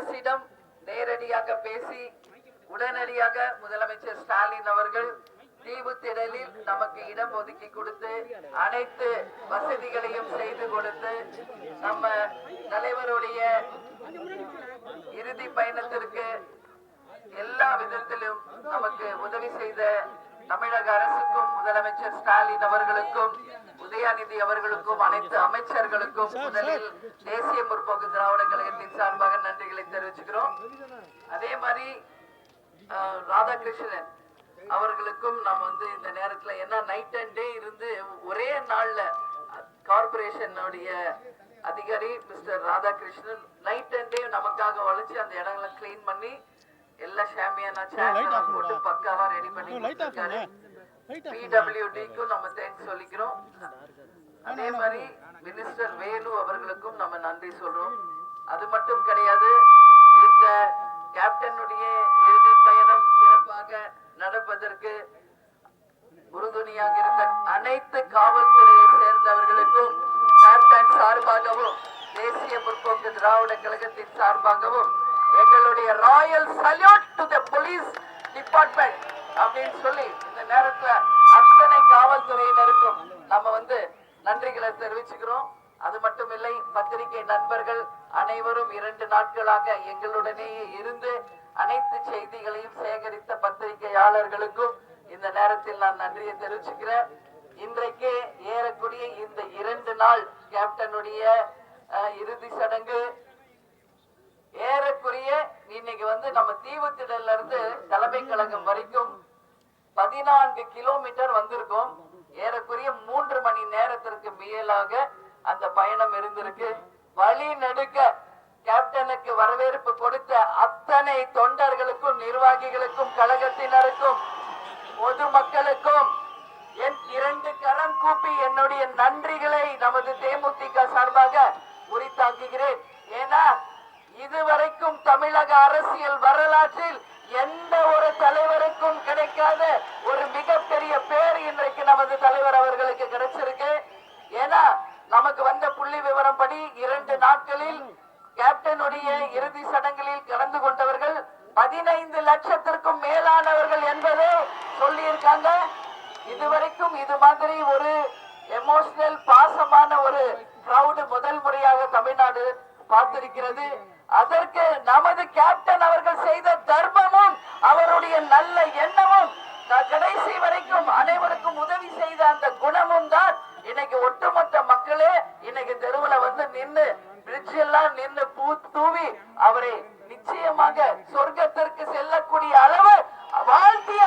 அரசிடம் நேரடியாக பேசி உடனடியாக முதலமைச்சர் ஸ்டாலின் அவர்கள் தீவுத்திடலில் நமக்கு இடம் ஒதுக்கி கொடுத்து அனைத்து வசதிகளையும் செய்து கொடுத்து நம்ம தலைவருடைய இறுதி பயணத்திற்கு எல்லா விதத்திலும் நமக்கு உதவி செய்த தமிழக அரசுக்கும் முதலமைச்சர் ஸ்டாலின் அவர்களுக்கும் உதயாநிதி அவர்களுக்கும் அனைத்து அமைச்சர்களுக்கும் முதலில் தேசிய முற்போக்கு திராவிட கழகத்தின் சார்பாக நன்றிகளை தெரிவிச்சுக்கிறோம். அதே மாதிரி ராதாகிருஷ்ணன் அவர்களுக்கும் நம்ம இந்த நேரத்துல என்ன நைட் அண்ட் டே இருந்து ஒரே நாள்ல கார்பரேஷன் அதிகாரி மிஸ்டர் ராதாகிருஷ்ணன் நைட் அண்ட் டே நமக்காக வளைச்சு அந்த இடங்களை கிளீன் பண்ணி எல்லா ஷாமியானா சேர் போட்டு பக்காவா ரெடி பண்ணி கொடுத்திருக்காரு. பிடபிள்யூடிக்கும் நம்ம தேங்க்ஸ் சொல்லிக்கிறோம். அதே மாதிரி மினிஸ்டர் வேலு அவர்களுக்கும் நம்ம நன்றி சொல்றோம். அது மட்டும் கிடையாது, இந்த கேப்டனுடைய இறுதி பயணம் சிறப்பாக நடப்பதற்கு உறுதுணையாக இருந்த அனைத்து காவல்துறையை சேர்ந்தவர்களுக்கும் கேப்டன் சார்பாகவும் தேசிய முற்போக்கு திராவிட கழகத்தின் சார்பாகவும் எங்களுடைய Royal salute to the police department அப்படின்னு சொல்லி இந்த நேரத்துல அத்தனை காவல்துறையினருக்கும் நம்ம நன்றிகளை தெரிவிச்சுக்கிறோம். அது மட்டும் இல்லை, பத்திரிகை நண்பர்கள் அனைவரும் 2 நாட்களாக எங்களுடனேயே இருந்து அனைத்து செய்திகளையும் சேகரித்த பத்திரிகையாளர்களுக்கும் இந்த நேரத்தில் நான் நன்றியை தெரிவிச்சுக்கிறேன். இன்றைக்கு ஏறக்கூடிய இந்த 2 நாள் கேப்டனுடைய இறுதி சடங்கு ஏறக்குரிய இன்னைக்கு நம்ம தீவுத்திடல்ல இருந்து தலைமை கழகம் வரைக்கும் 14 கிலோமீட்டர் வந்திருக்கோம். ஏறக்குரிய 3 மணி நேரத்திற்கு மேலாக அந்த பயணம் இருந்திருக்கு. வழி நெடுக்க கேப்டனுக்கு வரவேற்பு கொடுத்த அத்தனை தொண்டர்களுக்கும் நிர்வாகிகளுக்கும் கழகத்தினருக்கும் பொதுமக்களுக்கும் என் 2 கரம் கூப்பி என்னுடைய நன்றிகளை நமது தேமுதிக சார்பாக உரித்தாக்குகிறேன். ஏன்னா இதுவரைக்கும் தமிழக அரசியல் வரலாற்றில் எந்த ஒரு தலைவருக்கும் கிடைக்காத ஒரு மிகப்பெரிய பேர் இன்றைக்கு நமது தலைவர் அவர்களுக்கு கிடைச்சிருக்கு. ஏன்னா நமக்கு வந்த புள்ளி விவரம் படி 2 நாட்களில் கேப்டனுடைய இறுதி சடங்கில் கலந்து கொண்டவர்கள் 15 லட்சத்திற்கும் மேலானவர்கள் என்பதை சொல்லி இருக்காங்க. இதுவரைக்கும் இது மாதிரி ஒரு எமோஷனல் பாசமான ஒரு கிரவுட் முதல் முறையாக தமிழ்நாடு பார்த்திருக்கிறது. அதற்கு நமது கேப்டன் அவர்கள் செய்த தர்மமும் அவருடைய நல்ல எண்ணமும் கடைசி வரைக்கும் அனைவருக்கும் உதவி செய்த அந்த குணமும் தான் இன்னைக்கு ஒட்டுமொத்த மக்களே இன்னைக்கு தெருவுல நின்று பிரிட்ஜ் எல்லாம் நின்று பூ தூவி அவரை நிச்சயமாக சொர்க்கத்திற்கு செல்லக்கூடிய அளவு வாழ்த்திய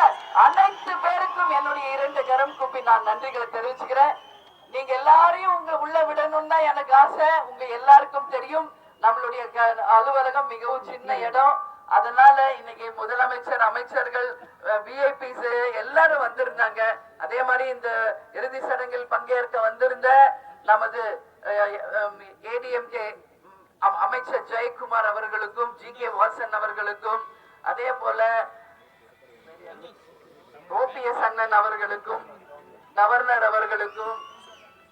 அனைத்து பேருக்கும் என்னுடைய 2 கரம் கூப்பி நான் நன்றிகளை தெரிவிச்சுக்கிறேன். நீங்க எல்லாரையும் உள்ள விடணும் தான் எனக்கு ஆசை. உங்க எல்லாருக்கும் தெரியும் நம்மளுடைய அலுவலகம் மிகவும் சின்ன இடம். அதனால இன்னைக்கு முதலமைச்சர், அமைச்சர்கள், விஐபிஸ் எல்லாரும் வந்திருந்தாங்க. அதே மாதிரி இந்த இறுதி சடங்கில் பங்கேற்க வந்திருந்த நமது ஏடிஎம்கே அமைச்சர் ஜெயக்குமார் அவர்களுக்கும், ஜி.கே. வாசன் அவர்களுக்கும், அதே போல ஓபிஎஸ் அண்ணன் அவர்களுக்கும், கவர்னர் அவர்களுக்கும்,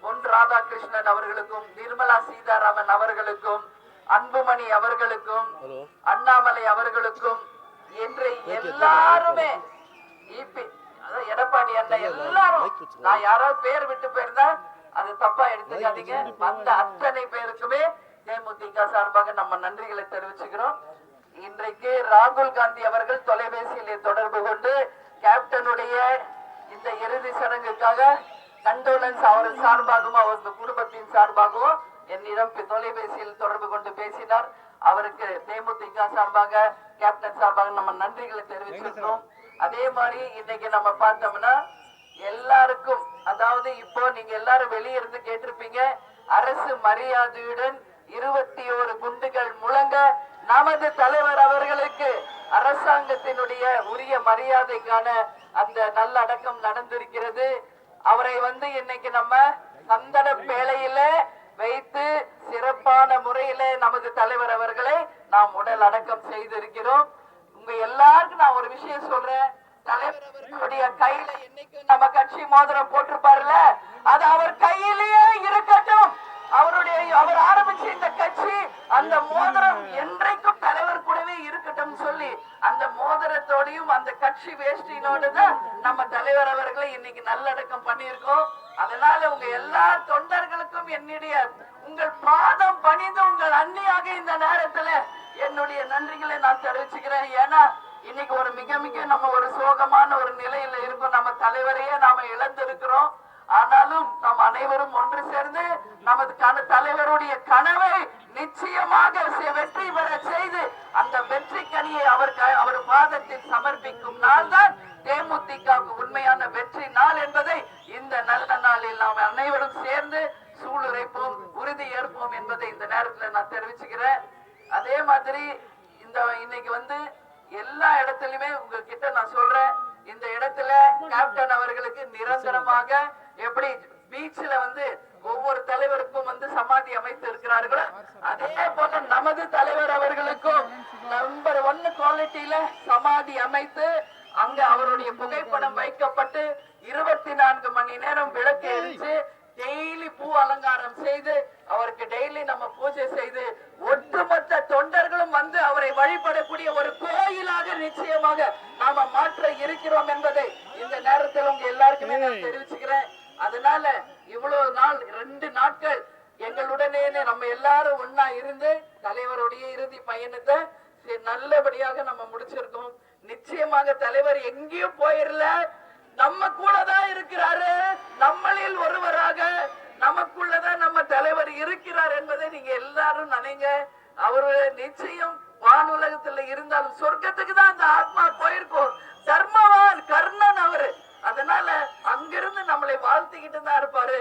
பொன் ராதாகிருஷ்ணன் அவர்களுக்கும், நிர்மலா சீதாராமன் அவர்களுக்கும், அன்புமணி அவர்களுக்கும், அண்ணாமலை அவர்களுக்கும் என்று எல்லாருமே எடப்பாடி அண்ணன் எல்லாரும், நான் யாராவது பேர் விட்டு போயிருந்தா அது தப்பா எடுத்துக்காதீங்க. அந்த அத்தனை பேருக்குமே தேமுதிக சார்பாக நம்ம நன்றிகளை தெரிவிச்சுக்கிறோம். இன்றைக்கு ராகுல் காந்தி அவர்கள் தொலைபேசியிலே தொடர்பு கொண்டு கேப்டனுடைய இந்த இறுதி சடங்குக்காக கண்டோலன்ஸ் அவர் சார்பாகவும் அவரது குடும்பத்தின் சார்பாகவும் என்னிடம் தொலைபேசியில் தொடர்பு கொண்டு பேசினார். அவருக்கு தேமுதிக சார்பாக, கேப்டன் சார்பாக நம்ம நன்றிகளை தெரிவிச்சிருக்கிறோம். அதே மாதிரி இன்னைக்கு நம்ம பார்த்தோம்னா எல்லாருக்கும், அதாவது இப்போ நீங்க எல்லாரும் வெளியே இருந்து கேட்டிருப்பீங்க, அரசு மரியாதையுடன் 21 குண்டுகள் முழங்க நமது தலைவர் அவர்களுக்கு அரசாங்கத்தினுடைய உரிய மரியாதைக்கான அந்த நல்லடக்கம் நடந்திருக்கிறது. அவரை இன்னைக்கு நம்ம சந்தன பேழையில வைத்து சிறப்பான முறையில நமது தலைவர் அவர்களை நாம் உடல் அடக்கம் செய்திருக்கிறோம். உங்க எல்லாருக்கும் நான் ஒரு விஷயம் சொல்றேன், தலைவர் அவர்களுடைய கையில என்னைக்கு நம்ம கட்சி மோதிரம் போட்டிருப்பாருல, அது அவர் கையிலேயே இருக்கட்டும். அவர் ஆரம்பிச்ச இந்த கட்சி, அந்த மோதிரம் என்றைக்கும் தலைவர் வேஷ்டியோடையும் அந்த கட்சி வேஷ்டியோடு தான் நம்ம தலைவர் அவர்களை இன்னைக்கு நல்லடக்கம் பண்ணியிருக்கோம். அதனால உங்க எல்லா தொண்டர்களுக்கும் என்னுடைய உங்கள் பாதம் பணிந்து உங்கள் அன்னியாக இந்த நேரத்துல என்னுடைய நன்றிகளை நான் தெரிவிச்சுக்கிறேன். ஏன்னா இன்னைக்கு ஒரு மிக மிக நம்ம ஒரு சோகமான ஒரு நிலையில இருக்கும். நம்ம தலைவரையே நாம இழந்திருக்கிறோம். ஆனாலும் நாம் அனைவரும் ஒன்று சேர்ந்து நமது தலைவருடைய கனவை நிச்சயமாக வெற்றி பெற செய்து அந்த வெற்றி கனியை அவர் பாதத்தில் சமர்ப்பிக்கும் நாள் தான் தேமுதிக உண்மையான வெற்றி நாள் என்பதை இந்த நல்ல நாளில் நாம் அனைவரும் சேர்ந்து சூளுரைப்போம், உறுதி ஏற்போம் என்பதை இந்த நேரத்தில் நான் தெரிவிச்சுக்கிறேன். அதே மாதிரி இன்னைக்கு எல்லா இடத்துலயுமே உங்ககிட்ட நான் சொல்றேன், இந்த இடத்துல கேப்டன் அவர்களுக்கு நிரந்தரமாக எப்படி பீச்ல ஒவ்வொரு தலைவருக்கும் சமாதி அமைத்து இருக்கிறார்களோ அதே போல நமது தலைவர் அவர்களுக்கும் நம்பர் 1 குவாலிட்டியில சமாதி அமைத்து அங்க அவருடைய புகைப்படம் வைக்கப்பட்டு 24 மணி நேரம் விளக்கு எரிச்சு டெய்லி பூ அலங்காரம் செய்து அவருக்கு டெய்லி நம்ம பூஜை செய்து ஒட்டுமொத்த தொண்டர்களும் அவரை வழிபடக்கூடிய ஒரு கோயிலாக நிச்சயமாக நாம மாற்ற இருக்கிறோம் என்பதை இந்த நேரத்தில் உங்க எல்லாருக்குமே நான் தெரிவிச்சுக்கிறேன். அதனால இவ்வளவு நாள் 2 நாட்கள் எங்களுடனே நம்ம எல்லாரும் ஒன்னா இருந்து தலைவருடைய இறுதி பயணத்தை நல்லபடியாக நம்ம முடிச்சிருக்கோம். நிச்சயமாக தலைவர் எங்கேயும் போயிடல, நம்ம கூட தான் இருக்கிறாரு. நம்மளில் ஒருவராக நமக்குள்ளதான் நம்ம தலைவர் இருக்கிறார் என்பதை நீங்க எல்லாரும் நினைங்க. அவரு நிச்சயம் வானுலகத்துல இருந்தாலும் சொர்க்கத்துக்கு தான் அந்த ஆத்மா போயிருக்கும். தர்மவான் கர்ணன் அவரு. அதனால அங்கிருந்து நம்மளை வாழ்த்திக்கிட்டு தான் இருப்பாரு.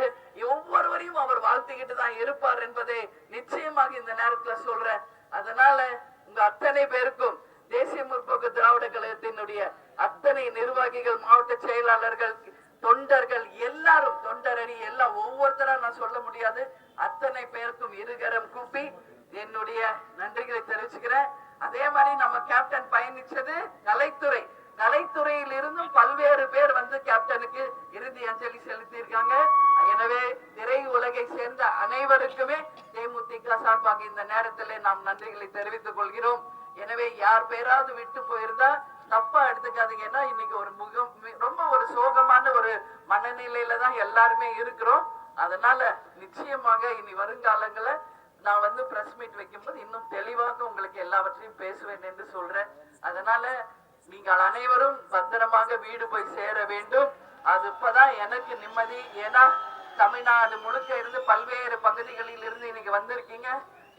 ஒவ்வொருவரையும் அவர் வாழ்த்திக்கிட்டு தான் இருப்பார் என்பதை நிச்சயமாக இந்த நேரத்துல சொல்றேன். அதனால உங்க அத்தனை பேருக்கும் தேசிய முற்போக்கு திராவிட கழகத்தினுடைய அத்தனை நிர்வாகிகள், மாவட்ட செயலாளர்கள், தொண்டர்கள் எல்லாரும், தொண்டரணி எல்லாம் ஒவ்வொருத்தரா நான் சொல்ல முடியாது, அத்தனை பேருக்கும் இருகரம் கூப்பி என்னுடைய நன்றிகளை தெரிவிச்சுக்கிறேன். அதே மாதிரி நம்ம கேப்டன் பயணிச்சது கலைத்துறையில் இருந்தும் பல்வேறு பேர் கேப்டனுக்கு இறுதி அஞ்சலி செலுத்தி இருக்காங்க. எனவே திரை உலகை சேர்ந்த அனைவருக்குமே தேமுதிக சார்பாக இந்த நேரத்திலே நாம் நன்றிகளை தெரிவித்துக் கொள்கிறோம். எனவே யார் பேராவது விட்டு போயிருந்தா தப்பா எடுத்துக்காதீங்க. ஏன்னா இன்னைக்கு ரொம்ப ஒரு சோகமான ஒரு மனநிலையில தான் எல்லாருமே இருக்கிறோம். அதனால நிச்சயமாக இனி வருங்காலங்களை நான் பிரஸ் மீட் வைக்கும்போது இன்னும் தெளிவாக உங்களுக்கு எல்லாவற்றையும் பேசுவேன் என்று சொல்றேன். அதனால நீங்கள் அனைவரும் பத்திரமாக வீடு போய் சேர வேண்டும். அது இப்பதான் எனக்கு நிம்மதி. ஏன்னா தமிழ்நாடு முழுக்க இருந்து பல்வேறு பகுதிகளில் இருந்து இன்னைக்கு வந்திருக்கீங்க.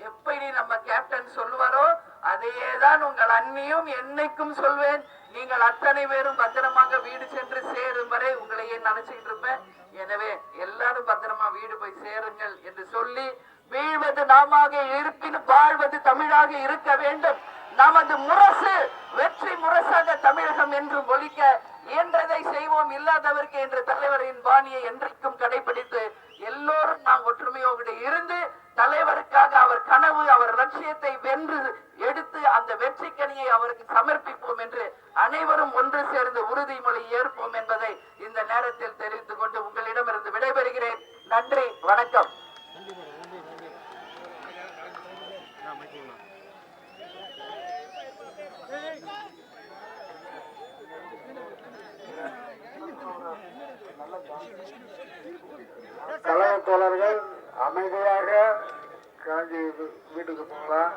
எப்படி நம்ம கேப்டன் சொல்லுவாரோ அதையேதான் உங்கள் அண்ணியும் என்னைக்கும் சொல்வேன். நீங்கள் அத்தனை பேரும் பத்திரமாக வீடு சென்று சேரும் வரை உங்களையே நினைச்சுக்கிட்டு இருப்பேன். எனவே எல்லாரும் பத்திரமா வீடு போய் சேருங்கள் என்று சொல்லி, வீழ்வது நாமாக இருப்பினும் வாழ்வது தமிழாக இருக்க வேண்டும். நமது முரசு வெற்றி முரசாக தமிழகம் என்று ஒலிக்க இயன்றதை செய்வோம், இல்லாதவருக்கு என்ற தலைவரின் பாணியை என்றைக்கும் கடைபிடித்து எல்லோரும் நாம் ஒற்றுமையோடு இருந்து தலைவருக்காக அவர் கனவு, அவர் லட்சியத்தை வென்று எடுத்து அந்த வெற்றி கனியை அவருக்கு சமர்ப்பிப்போம் என்று அனைவரும் ஒன்று சேர்ந்து உறுதிமொழி ஏற்போம் என்பதை இந்த நேரத்தில் தெரிவித்துக் கொண்டு உங்களிடமிருந்து விடைபெறுகிறேன். நன்றி, வணக்கம். கழக தோழர்கள் அமைதியாக காஞ்சி வீட்டுக்கு போகலாம்.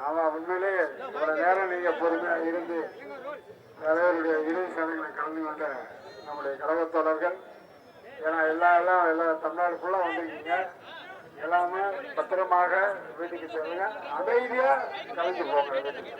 ஆமா, உண்மையிலே இவ்வளவு நேரம் நீங்க பொறுமையா இருந்து தலைவருடைய இறுதி சடங்குகளை கலந்து கொண்ட நம்முடைய கழக தோழர்கள், ஏன்னா எல்லாம் தமிழ்நாடு ஃபுல்லா வந்திருக்கீங்க. எல்லாமே பத்திரமாக வீட்டுக்கு செல்லுங்க, அமைதியா கலந்து போங்க வீட்டுக்கு.